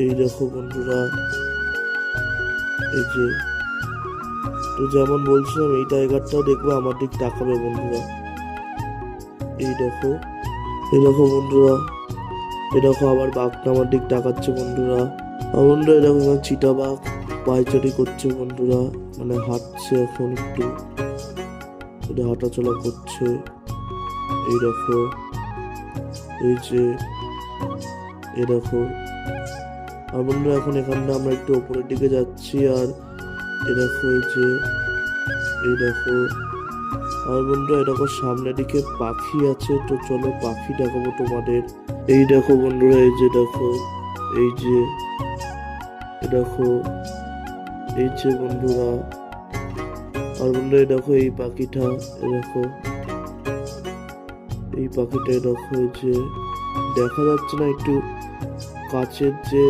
এই দেখো বন্ধুরা, এই যে, তো যেমন বলছিলাম এই টাইগারটাও দেখবো আমার দিক তাকাবে বন্ধুরা। এই দেখো, এই দেখো বন্ধুরা, এই দেখো আবার বাঘটা আমার দিক তাকাচ্ছে বন্ধুরা। আর বন্ধুরা এই দেখো চিতা বাঘ পায়চারি করছে বন্ধুরা, মানে হাঁটছে এখন একটু, এটা হাঁটাচলা করছে। এই দেখো, এই যে, এই দেখো। আর বন্ধুরা এখন এখানটা আমরা একটু ওপরের দিকে যাচ্ছি, আর এই দেখো, এই যে, এই দেখো। আর বন্ধুরা এই দেখো সামনের দিকে পাখি আছে, তো চলো পাখি দেখাবো তোমাদের। এই দেখো বন্ধুরা, এই যে দেখো, এই যে, এই দেখো, এই যে বন্ধুরা। আর বন্ধুরা এই দেখো এই পাখিটা, এই দেখো, এই পাখিটা, এই দেখো, এই যে দেখা যাচ্ছে না একটু কাছের যে